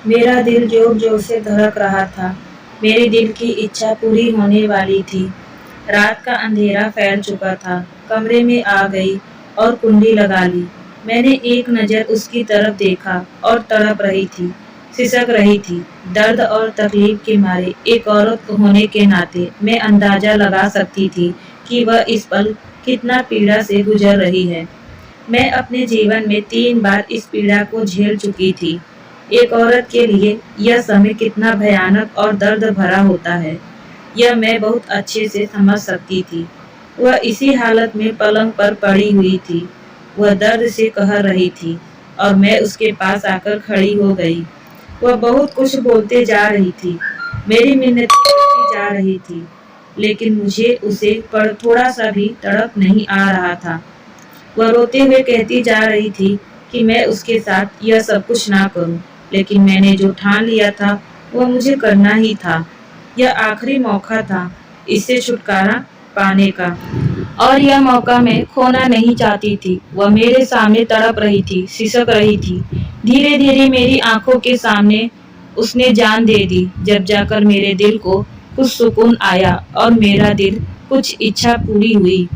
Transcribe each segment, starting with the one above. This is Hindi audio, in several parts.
मेरा दिल जोर जोर से धड़क रहा था। मेरे दिल की इच्छा पूरी होने वाली थी। रात का अंधेरा फैल चुका था। कमरे में आ गई और कुंडी लगा ली। मैंने एक नज़र उसकी तरफ देखा और तड़प रही थी, सिसक रही थी। दर्द और तकलीफ के मारे एक औरत होने के नाते मैं अंदाजा लगा सकती थी कि वह इस पल कितना पीड़ा से गुजर रही है। मैं अपने जीवन में 3 बार इस पीड़ा को झेल चुकी थी। एक औरत के लिए यह समय कितना भयानक और दर्द भरा होता है, यह मैं बहुत अच्छे से समझ सकती थी। वह इसी हालत में पलंग पर पड़ी हुई थी। वह दर्द से कह रही थी और मैं उसके पास आकर खड़ी हो गई। वह बहुत कुछ बोलते जा रही थी, मेरी मिन्नतें करती जा रही थी, लेकिन मुझे उसे पर थोड़ा सा भी तड़प नहीं आ रहा था। वह रोते हुए कहती जा रही थी कि मैं उसके साथ यह सब कुछ ना करूं, लेकिन मैंने जो ठान लिया था वह मुझे करना ही था। यह आखिरी मौका था इससे छुटकारा पाने का, और यह मौका मैं खोना नहीं चाहती थी। वह मेरे सामने तड़प रही थी, सिसक रही थी। धीरे धीरे मेरी आंखों के सामने उसने जान दे दी। जब जाकर मेरे दिल को कुछ सुकून आया और मेरा दिल कुछ इच्छा पूरी हुई।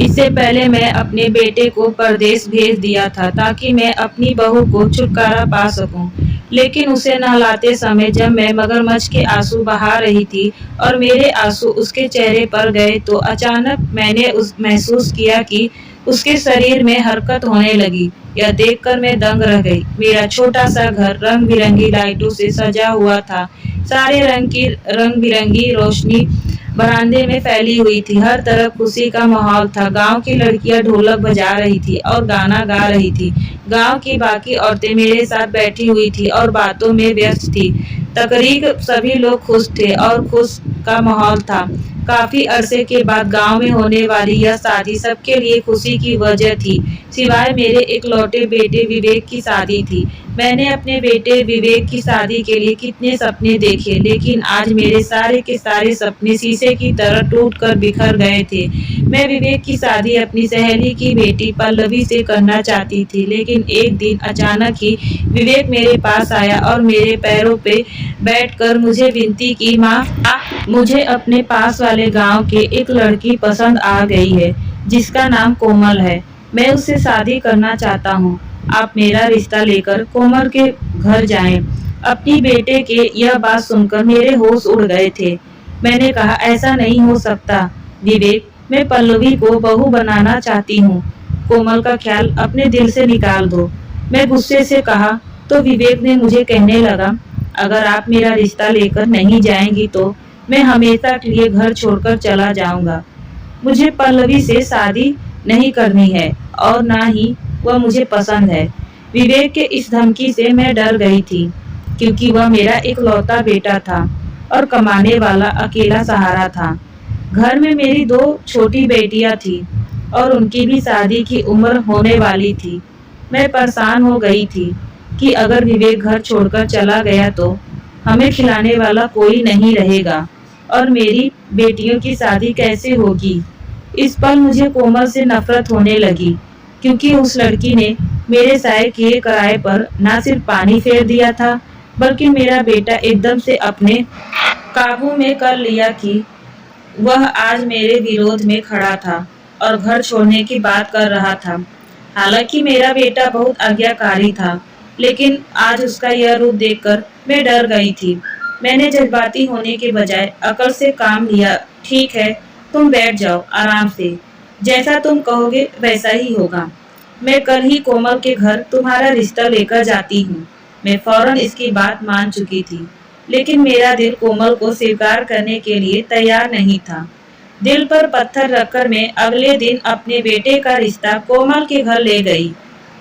इससे पहले मैं अपने बेटे को परदेश भेज दिया था ताकि मैं अपनी बहू को छुटकारा पा सकूं। लेकिन उसे नहलाते समय जब मैं मगरमच्छ के आंसू बहा रही थी और मेरे आंसू उसके चेहरे पर गए तो अचानक मैंने महसूस किया कि उसके शरीर में हरकत होने लगी। यह देखकर मैं दंग रह गई। मेरा छोटा सा घर रंग बिरंगी लाइटों से सजा हुआ था। सारे रंग बिरंगी रोशनी बरामदे में फैली हुई थी। हर तरफ खुशी का माहौल था। गांव की लड़कियां ढोलक बजा रही थी और गाना गा रही थी। गांव की बाकी औरतें मेरे साथ बैठी हुई थी और बातों में व्यस्त थी। तकरीबन सभी लोग खुश थे और खुश का माहौल था। काफी अरसे के बाद गांव में होने वाली यह शादी सबके लिए खुशी की वजह थी, सिवाय मेरे इकलौते बेटे विवेक की शादी थी। मैंने अपने बेटे विवेक की शादी के लिए कितने सपने देखे, लेकिन आज मेरे सारे के सारे सपने शीशे की तरह टूट कर बिखर गए थे। मैं विवेक की शादी अपनी सहेली की बेटी पल्लवी से करना चाहती थी, लेकिन एक दिन अचानक ही विवेक मेरे पास आया और मेरे पैरों पे बैठकर मुझे विनती की, माँ, मुझे अपने पास वाले गांव के एक लड़की पसंद आ गई है जिसका नाम कोमल है। मैं उससे शादी करना चाहता हूँ। आप मेरा रिश्ता लेकर कोमल के घर जाएं। अपनी बेटे के यह बात सुनकर मेरे होश उड़ गए थे। मैंने कहा, ऐसा नहीं हो सकता विवेक, मैं पल्लवी को बहू बनाना चाहती हूँ। कोमल का ख्याल अपने दिल से निकाल दो। मैं गुस्से से कहा तो विवेक ने मुझे कहने लगा, अगर आप मेरा रिश्ता लेकर नहीं जाएंगी तो मैं हमेशा के लिए घर छोड़कर चला जाऊंगा। मुझे पल्लवी से शादी नहीं करनी है और ना ही वह मुझे पसंद है। विवेक के इस धमकी से मैं डर गई थी, क्योंकि वह मेरा इकलौता बेटा था और कमाने वाला अकेला सहारा था। घर में मेरी 2 छोटी बेटियां थी और उनकी भी शादी की उम्र होने वाली थी। मैं परेशान हो गई थी कि अगर विवेक घर छोड़कर चला गया तो हमें खिलाने वाला कोई नहीं रहेगा और मेरी बेटियों की शादी कैसे होगी। इस पल मुझे कोमल से नफरत होने लगी, क्योंकि उस लड़की ने मेरे साय किए किराए पर न सिर्फ पानी फेर दिया था, बल्कि मेरा बेटा एकदम से अपने काबू में कर लिया कि वह आज मेरे विरोध में खड़ा था और घर छोड़ने की बात कर रहा था। हालांकि मेरा बेटा बहुत आज्ञाकारी था, लेकिन आज उसका यह रूप देखकर मैं डर गई थी। मैंने जज्बाती होने के बजाय अकल से काम लिया। ठीक है, तुम बैठ जाओ आराम से। जैसा तुम कहोगे वैसा ही होगा। मैं कल ही कोमल के घर तुम्हारा रिश्ता लेकर जाती हूँ। मैं फौरन इसकी बात मान चुकी थी, लेकिन मेरा दिल कोमल को स्वीकार करने के लिए तैयार नहीं था। दिल पर पत्थर रखकर मैं अगले दिन अपने बेटे का रिश्ता कोमल के घर ले गई।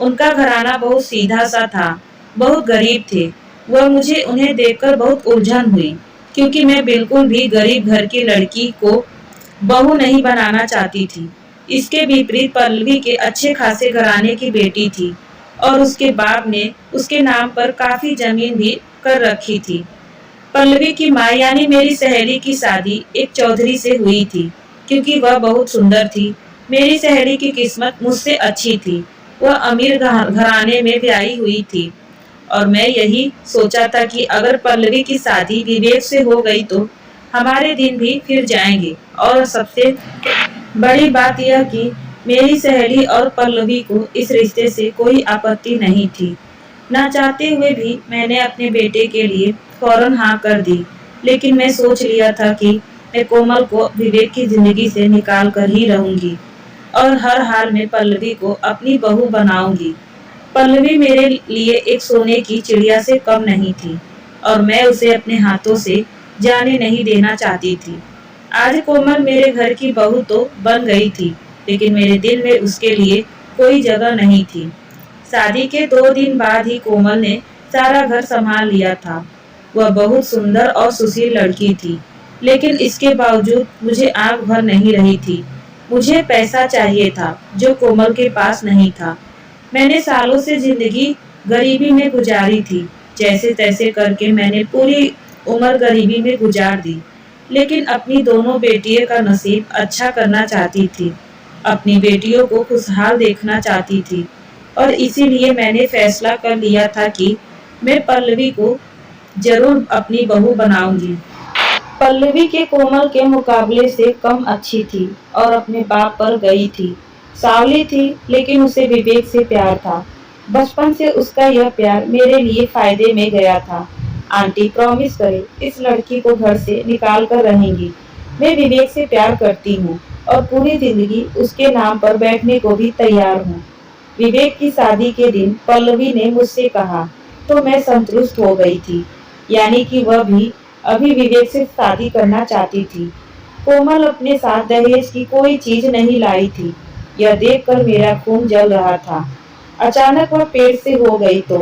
उनका घराना बहुत सीधा सा था, बहुत गरीब थे। वह मुझे उन्हें देखकर बहुत उलझन हुई, क्योंकि मैं बिल्कुल भी गरीब घर की लड़की को बहू नहीं बनाना चाहती थी। इसके विपरीत पल्लवी के अच्छे खासे घराने की बेटी थी और उसके बाप ने उसके नाम पर काफी जमीन भी कर रखी थी। पल्लवी की माँ यानी मेरी सहेली की शादी एक चौधरी से हुई थी, क्योंकि वह बहुत सुंदर थी। मेरी सहेली की किस्मत मुझसे अच्छी थी। वह अमीर घराने में ब्याही हुई थी और मैं यही सोचा था कि अगर पल्लवी की शादी विवेक से हो गई तो हमारे दिन भी फिर जाएंगे। और सबसे बड़ी बात यह कि मेरी सहेली और पल्लवी को इस रिश्ते से कोई आपत्ति नहीं थी। ना चाहते हुए भी मैंने अपने बेटे के लिए फौरन हाँ कर दी। लेकिन मैं सोच लिया था कि मैं कोमल को विवेक की जिंदगी से निकाल कर ही रहूंगी और हर हाल में पल्लवी को अपनी बहू बनाऊंगी। पल्लवी मेरे लिए एक सोने की चिड़िया से कम नहीं थी और मैं उसे अपने हाथों से जाने नहीं देना चाहती थी। आज कोमल मेरे घर की बहू तो बन गई थी, लेकिन मेरे दिल में उसके लिए कोई जगह नहीं थी। शादी के 2 दिन बाद ही कोमल ने सारा घर संभाल लिया था। वह बहुत सुंदर और सुशील लड़की थी, लेकिन इसके बावजूद मुझे आंख भर नहीं रही थी। मुझे पैसा चाहिए था जो कोमल के पास नहीं था। मैंने सालों से जिंदगी गरीबी में गुजारी थी। जैसे तैसे करके मैंने पूरी उम्र गरीबी में गुजार दी, लेकिन अपनी दोनों बेटियों का नसीब अच्छा करना चाहती थी। अपनी बेटियों को खुशहाल देखना चाहती थी और इसीलिए मैंने फैसला कर लिया था कि मैं पल्लवी को जरूर अपनी बहू बनाऊंगी। पल्लवी के कोमल के मुकाबले से कम अच्छी थी और अपने बाप पर गई थी। सावली थी, लेकिन उसे विवेक से प्यार था। बचपन से उसका यह प्यार मेरे लिए फायदे में गया था। आंटी प्रॉमिस करे इस लड़की को घर से निकाल कर रहेंगी। मैं विवेक से प्यार करती हूँ और पूरी जिंदगी उसके नाम पर बैठने को भी तैयार हूँ। विवेक की शादी के दिन पल्लवी ने मुझसे कहा तो मैं संतुष्ट हो गई थी, यानी कि वह भी अभी विवेक से शादी करना चाहती थी। कोमल अपने साथ दहेज की कोई चीज नहीं लाई थी। यह देखकर मेरा खून जल रहा था। अचानक वह पेट से हो गई तो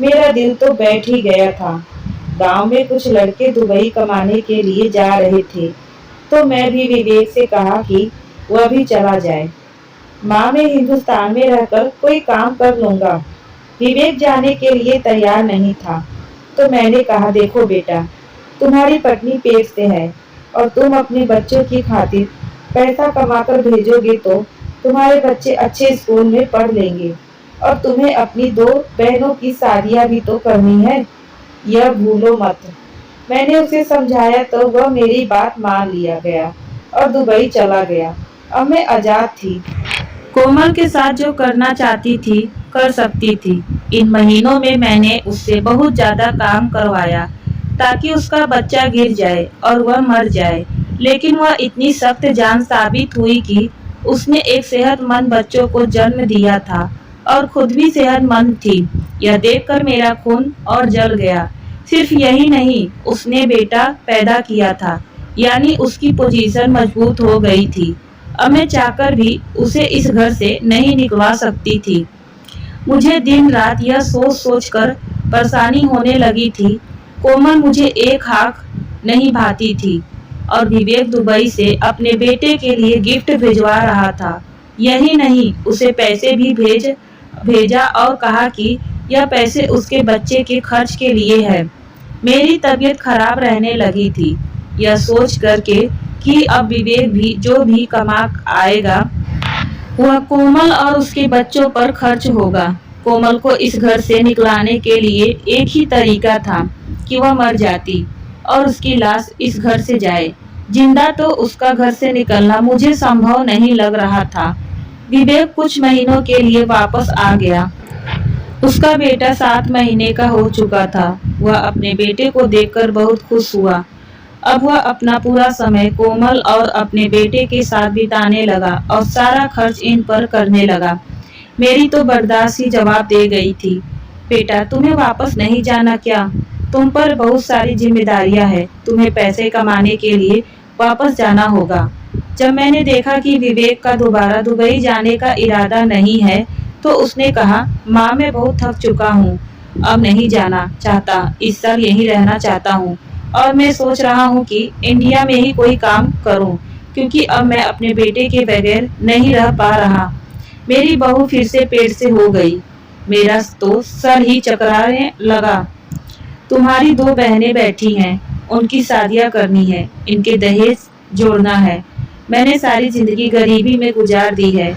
मेरा दिल तो बैठ ही गया था। गांव में कुछ लड़के दुबई कमाने के लिए जा रहे थे, तो मैं भी विवेक से कहा कि वह भी चला जाए। माँ मैं हिंदुस्तान में रहकर कोई काम कर लूंगा। विवेक जाने के लिए तैयार नहीं था, तो मैंने कहा देखो बेटा, तुम्हारी पत्नी पेट से है और तुम अपने बच्चों की खातिर पैसा कमाकर भेजोगे तो तुम्हारे बच्चे अच्छे स्कूल में पढ़ लेंगे और तुम्हें अपनी 2 बहनों की शादियां भी तो करनी है, यह भूलो मत। मैंने उसे समझाया तो वह मेरी बात मान लिया गया और दुबई चला गया। अब मैं आजाद थी। कोमल के साथ जो करना चाहती थी कर सकती थी। इन महीनों में मैंने उससे बहुत ज्यादा काम करवाया ताकि उसका बच्चा गिर जाए और वह मर जाए, लेकिन वह इतनी सख्त जान साबित हुई कि उसने एक सेहतमंद बच्चों को जन्म दिया था और खुद भी सेहतमंद थी। यह देखकर मेरा खून और जल गया। सिर्फ यही नहीं, उसने बेटा पैदा किया था, यानी उसकी पोजीशन मजबूत हो गई थी। अब मैं चाहकर भी उसे इस घर से नहीं निकलवा सकती थी। मुझे दिन रात यह सोच सोच कर परेशानी होने लगी थी। कोमल मुझे एक हाथ नहीं भाती थी और विवेक दुबई से अपने बेटे के लिए गिफ्ट भिजवा रहा था। यही नहीं, उसे पैसे भी भेजा और कहा कि यह पैसे उसके बच्चे के खर्च के लिए है। मेरी तबीयत खराब रहने लगी थी, यह सोच करके कि अब विवेक भी जो भी कमा आएगा वह कोमल और उसके बच्चों पर खर्च होगा। कोमल को इस घर से निकलाने के लिए एक ही तरीका था कि वह मर जाती और उसकी लाश इस घर से जाए। जिंदा तो उसका घर से निकलना मुझे संभव नहीं लग रहा था। विवेक कुछ महीनों के लिए वापस आ गया। उसका बेटा 7 महीने का हो चुका था। वह अपने बेटे को देखकर बहुत खुश हुआ। अब वह अपना पूरा समय कोमल और अपने बेटे के साथ बिताने लगा और सारा खर्च इन पर करने लगा। मेरी तो बर्दाश्त ही जवाब दे गई थी। बेटा तुम्हें वापस नहीं जाना क्या? तुम पर बहुत सारी जिम्मेदारियां हैं। तुम्हें पैसे कमाने के लिए वापस जाना होगा। जब मैंने देखा कि विवेक का दोबारा दुबई जाने का इरादा नहीं है, तो उसने कहा माँ मैं बहुत थक चुका हूँ, अब नहीं जाना चाहता, इस साल यहीं रहना चाहता हूँ और मैं सोच रहा हूँ कि इंडिया में ही कोई काम करूँ, क्योंकि अब मैं अपने बेटे के बगैर नहीं रह पा रहा। मेरी बहू फिर से पेट से हो गई। मेरा तो सर ही चकराने लगा। तुम्हारी 2 बहनें बैठी हैं, उनकी शादियां करनी है, इनके दहेज जोड़ना है। मैंने सारी जिंदगी गरीबी में गुजार दी है।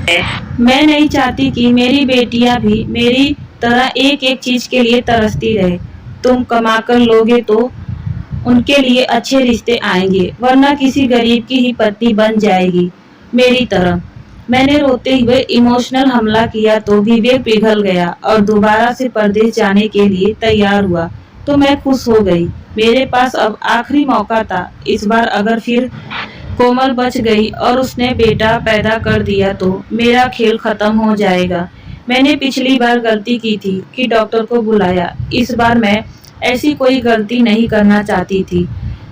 मैं नहीं चाहती कि मेरी बेटियां भी मेरी तरह एक एक चीज के लिए तरसती रहे। तुम कमाकर लोगे तो उनके लिए अच्छे रिश्ते आएंगे, वरना किसी गरीब की ही पत्नी बन जाएगी मेरी तरह। मैंने रोते हुए इमोशनल हमला किया तो विवेक पिघल गया और दोबारा से परदेश जाने के लिए तैयार हुआ। तो मैं खुश हो गई। मेरे पास अब आखिरी मौका था। इस बार अगर फिर कोमल बच गई और उसने बेटा पैदा कर दिया तो मेरा खेल खत्म हो जाएगा। मैंने पिछली बार गलती की थी कि डॉक्टर को बुलाया। इस बार मैं ऐसी कोई गलती नहीं करना चाहती थी।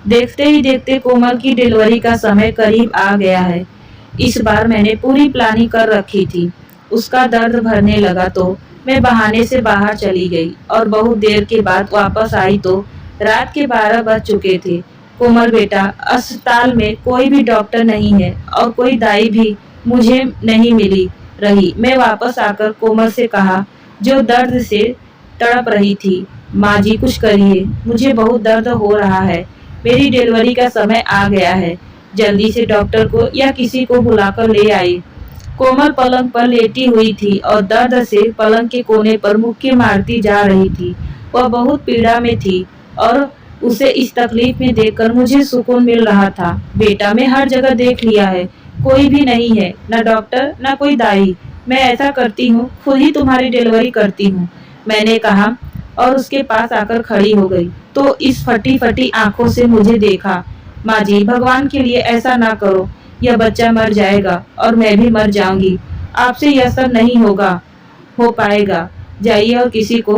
देखते ही देखते कोमल की डिलीवरी का समय करीब आ गया है। इस बार मैंने पूरी प्लानिंग कर रखी थी। उसका दर्द भरने लगा तो मैं बहाने से बाहर चली गई और बहुत देर के बाद वापस आई तो रात के 12 बज चुके थे। कोमल बेटा, अस्पताल में कोई भी डॉक्टर नहीं है और कोई दाई भी मुझे नहीं मिली रही। मैं वापस आकर कोमल से कहा, जो दर्द से तड़प रही थी, माँ जी कुछ करिए, मुझे बहुत दर्द हो रहा है। मेरी डिलीवरी का समय आ गया है। जल्दी से डॉक्टर को या किसी को बुलाकर ले आई। कोमल पलंग पर लेटी हुई थी और दर्द से पलंग के कोने पर मुक्के मारती जा रही थी। वह बहुत पीड़ा में थी और उसे इस तकलीफ में देखकर मुझे सुकून मिल रहा था। बेटा, मैं हर जगह देख लिया है, कोई भी नहीं है, न डॉक्टर न कोई दाई। मैं ऐसा करती हूँ, खुद ही तुम्हारी डिलीवरी करती हूँ, मैंने कहा और उसके पास आकर खड़ी हो गई। तो इस फटी फटी आंखों से मुझे देखा। माँ जी, भगवान के लिए ऐसा ना करो, यह बच्चा मर जाएगा और मैं भी मर जाऊंगी। आपसे यह सब नहीं हो पाएगा। जाइए और किसी को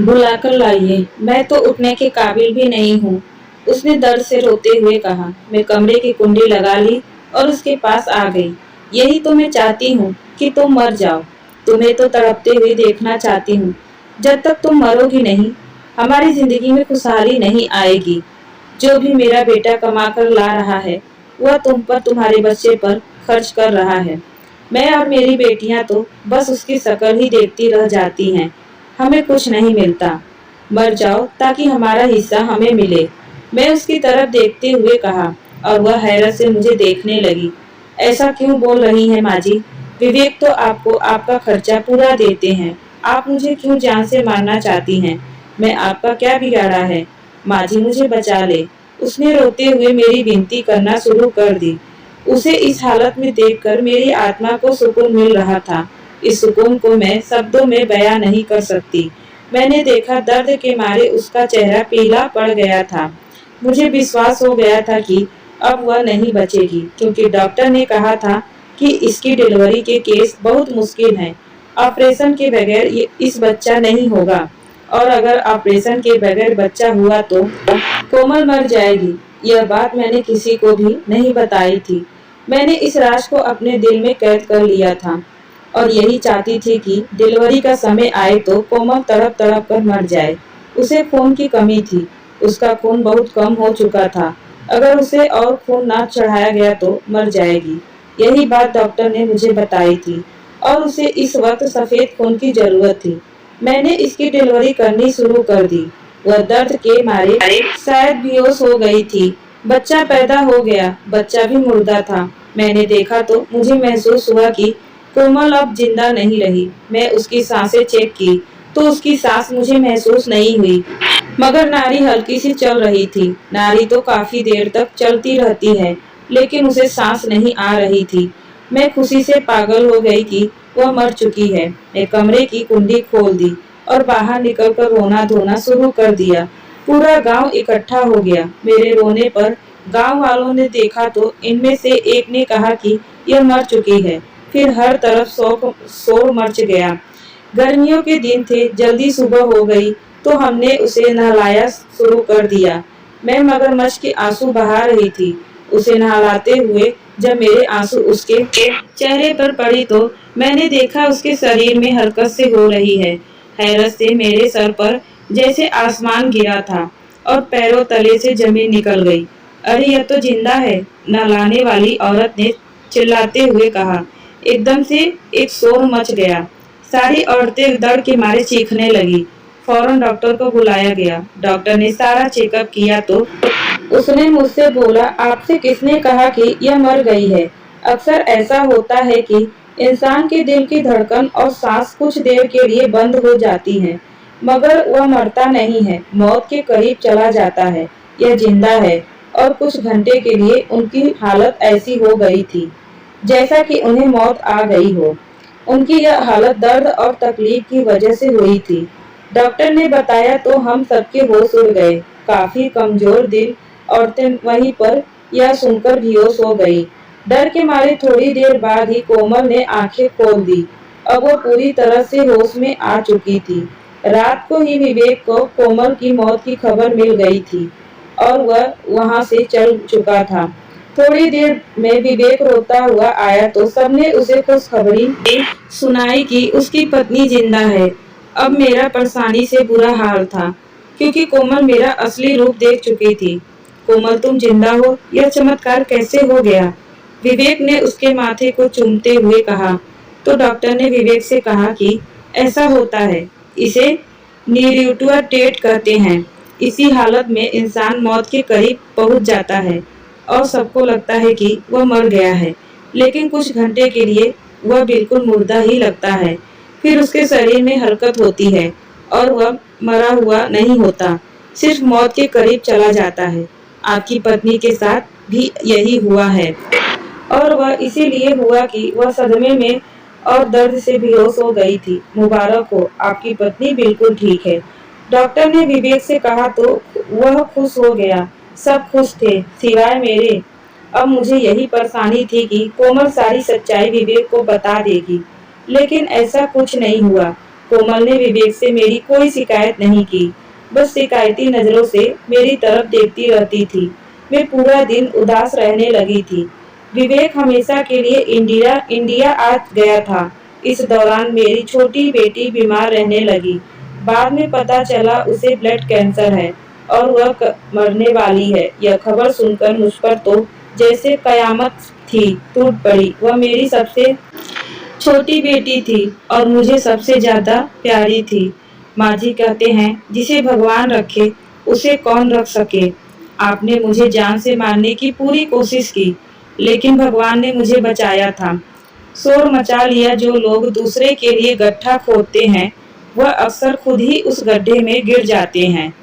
बुलाकर लाइए, मैं तो उठने के काबिल भी नहीं हूँ, उसने दर्द से रोते हुए कहा। मैं कमरे की कुंडी लगा ली और उसके पास आ गई। यही तो मैं चाहती हूँ कि तुम मर जाओ। तुम्हें तो तड़पते हुए देखना चाहती हूँ। जब तक तुम मरोगी नहीं, हमारी जिंदगी में खुशहाली नहीं आएगी। जो भी मेरा बेटा कमा कर ला रहा है, वह तुम पर, तुम्हारे बच्चे पर खर्च कर रहा है। मैं और मेरी बेटियां तो बस उसकी शक्ल ही देखती रह जाती हैं। हमें कुछ नहीं मिलता। मर जाओ ताकि हमारा हिस्सा हमें मिले। मैं उसकी तरफ देखते हुए कहा और वह हैरत से मुझे देखने लगी। ऐसा क्यों बोल रही है माँ जी? विवेक तो आपको आपका खर्चा पूरा देते हैं। आप मुझे क्यों जान से मारना चाहती हैं? मैं आपका क्या बिगाड़ा है? माँ जी, मुझे बचा ले। उसने रोते हुए मेरी विनती करना शुरू कर दी। उसे इस हालत में देखकर मेरी आत्मा को सुकून मिल रहा था। इस सुकून को मैं शब्दों में बयां नहीं कर सकती। मैंने देखा दर्द के मारे उसका चेहरा पीला पड़ गया था। मुझे विश्वास हो गया था कि अब वह नहीं बचेगी, क्योंकि डॉक्टर ने कहा था कि इसकी डिलीवरी के केस बहुत मुश्किल हैं। ऑपरेशन के बगैर इस बच्चा नहीं होगा और अगर ऑपरेशन के बगैर बच्चा हुआ तो कोमल मर जाएगी। यह बात मैंने किसी को भी नहीं बताई थी। मैंने इस राज को अपने दिल में कैद कर लिया था और यही चाहती थी कि डिलीवरी का समय आए तो कोमल तड़प तड़प कर मर जाए। उसे खून की कमी थी। उसका खून बहुत कम हो चुका था। अगर उसे और खून ना चढ़ाया गया तो मर जाएगी। यही बात डॉक्टर ने मुझे बताई थी और उसे इस वक्त सफेद खून की जरूरत थी। मैंने इसकी डिलीवरी करनी शुरू कर दी। वह दर्द के मारे शायद बेहोश हो गई थी। बच्चा पैदा हो गया। बच्चा भी मुर्दा था। मैंने देखा तो मुझे महसूस हुआ कि कोमल अब जिंदा नहीं रही। मैं उसकी सांसें चेक की तो उसकी सांस मुझे महसूस नहीं हुई, मगर नाड़ी हल्की सी चल रही थी। नाड़ी तो काफी देर तक चलती रहती है, लेकिन उसे सांस नहीं आ रही थी। मैं खुशी से पागल हो गई कि वह मर चुकी है। मैं कमरे की कुंडी खोल दी और बाहर निकलकर रोना धोना शुरू कर दिया। पूरा गांव इकट्ठा हो गया। मेरे रोने पर गांव वालों ने देखा तो इनमें से एक ने कहा कि यह मर चुकी है। फिर हर तरफ शोर मच गया। गर्मियों के दिन थे, जल्दी सुबह हो गई तो हमने उसे नहलाया शुरू कर दिया। मैं मगरमच्छ के आंसू बहा रही थी। उसे नहलाते हुए जब मेरे आंसू उसके चेहरे पर पड़ी तो मैंने देखा उसके शरीर में हरकत से हो रही है। हैरत से मेरे सर पर जैसे आसमान गिरा था और पैरों तले से जमीन निकल गई। अरे, यह तो जिंदा है, नहलाने वाली औरत ने चिल्लाते हुए कहा। एकदम से एक शोर मच गया। सारी औरतें डर के मारे चीखने लगी। फौरन डॉक्टर को बुलाया गया। डॉक्टर ने सारा चेकअप किया तो उसने मुझसे बोला, आपसे किसने कहा कि यह मर गई है? अक्सर ऐसा होता है कि इंसान के दिल की धड़कन और सांस कुछ देर के लिए बंद हो जाती है, मगर वह मरता नहीं है, मौत के करीब चला जाता है। यह जिंदा है और कुछ घंटे के लिए उनकी हालत ऐसी हो गई थी जैसा कि उन्हें मौत आ गई हो। उनकी यह हालत दर्द और तकलीफ की वजह से हुई थी। डॉक्टर ने बताया तो हम सबके होश उड़ गए। काफी कमजोर दिल औरतें वहीं पर यह सुनकर बेहोश हो गई। डर के मारे थोड़ी देर बाद ही कोमल ने आंखें खोल दी। अब वो पूरी तरह से होश में आ चुकी थी। रात को ही विवेक को कोमल की मौत की खबर मिल गई थी और वह वहां से चल चुका था। थोड़ी देर में विवेक रोता हुआ आया तो सबने उसे खुशखबरी सुनाई कि उसकी पत्नी जिंदा है। अब मेरा परेशानी से बुरा हाल था, क्योंकि कोमल मेरा असली रूप देख चुकी थी। कोमल, तुम जिंदा हो, यह चमत्कार कैसे हो गया? विवेक ने उसके माथे को चूमते हुए कहा। तो डॉक्टर ने विवेक से कहा कि ऐसा होता है, इसे न्यूरोट्यूटेट कहते हैं। इसी हालत में इंसान मौत के करीब पहुंच जाता है और सबको लगता है कि वह मर गया है, लेकिन कुछ घंटे के लिए वह बिल्कुल मुर्दा ही लगता है। फिर उसके शरीर में हरकत होती है और वह मरा हुआ नहीं होता, सिर्फ मौत के करीब चला जाता है। आपकी पत्नी के साथ भी यही हुआ है, और वह इसीलिए हुआ कि वह सदमे में और दर्द से बेहोश हो गई थी। मुबारक हो, आपकी पत्नी बिल्कुल ठीक है। डॉक्टर ने विवेक से कहा तो वह खुश हो गया। सब खुश थे सिवाय मेरे। अब मुझे यही परेशानी थी कि कोमल सारी सच्चाई विवेक को बता देगी, लेकिन ऐसा कुछ नहीं हुआ। कोमल ने विवेक से मेरी कोई शिकायत नहीं की, बस शिकायती नजरों से मेरी तरफ देखती रहती थी। मैं पूरा दिन उदास रहने लगी थी। विवेक हमेशा के लिए इंडिया आ गया था। इस दौरान मेरी छोटी बेटी बीमार रहने लगी। बाद में पता चला उसे ब्लड कैंसर है और वह मरने वाली है। यह खबर सुनकर मुझ पर तो जैसे कयामत थी टूट पड़ी। वह मेरी सबसे छोटी बेटी थी और मुझे सबसे ज्यादा प्यारी थी। माँ जी कहते हैं, जिसे भगवान रखे उसे कौन रख सके। आपने मुझे जान से मारने की पूरी कोशिश की, लेकिन भगवान ने मुझे बचाया था। शोर मचा लिया। जो लोग दूसरे के लिए गड्ढा खोदते हैं, वह अक्सर खुद ही उस गड्ढे में गिर जाते हैं।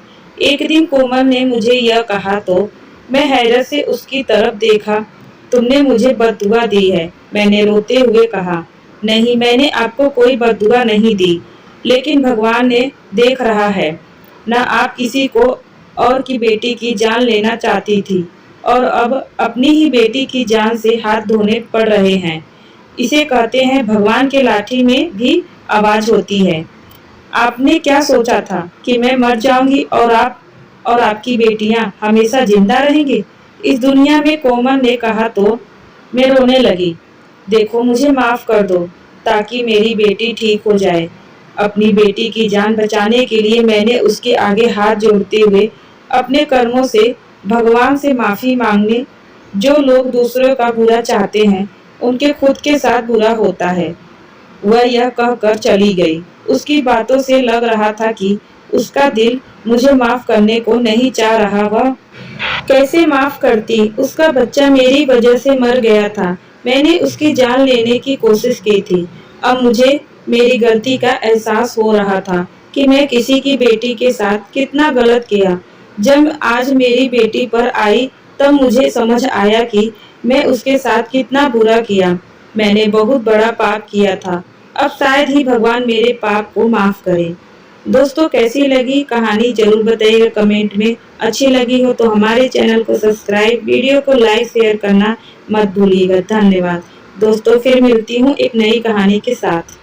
एक दिन कोमल ने मुझे यह कहा तो मैं हैरत से उसकी तरफ देखा। तुमने मुझे बददुआ दी है, मैंने रोते हुए कहा। नहीं, मैंने आपको कोई बददुआ नहीं दी, लेकिन भगवान ने देख रहा है ना, आप किसी को और की बेटी की जान लेना चाहती थी और अब अपनी ही बेटी की जान से हाथ धोने पड़ रहे हैं। इसे कहते हैं भगवान के लाठी में भी आवाज होती है। आपने क्या सोचा था कि मैं मर जाऊंगी और आप और आपकी बेटियां हमेशा जिंदा रहेंगी इस दुनिया में? कोमल ने कहा तो मैं रोने लगी। देखो, मुझे माफ कर दो ताकि मेरी बेटी ठीक हो जाए। अपनी बेटी की जान बचाने के लिए मैंने उसके आगे हाथ जोड़ते हुए अपने कर्मों से भगवान से माफी मांगने। जो लोग दूसरों का बुरा चाहते हैं, उनके खुद के साथ बुरा होता है। वह यह कहकर चली गई। उसकी बातों से लग रहा था कि उसका दिल मुझे माफ करने को नहीं चाह रहा। वह कैसे माफ करती? उसका बच्चा मेरी वजह से मर गया था। मैंने उसकी जान लेने की कोशिश की थी। अब मुझे मेरी गलती का एहसास हो रहा था कि मैं किसी की बेटी के साथ कितना गलत किया। जब आज मेरी बेटी पर आई तब मुझे समझ आया कि मैं उसके साथ कितना बुरा किया। मैंने बहुत बड़ा पाप किया था। अब शायद ही भगवान मेरे पाप को माफ करे। दोस्तों, कैसी लगी कहानी जरूर बताइएगा कमेंट में। अच्छी लगी हो तो हमारे चैनल को सब्सक्राइब, वीडियो को लाइक शेयर करना मत भूलिएगा। धन्यवाद दोस्तों, फिर मिलती हूँ एक नई कहानी के साथ।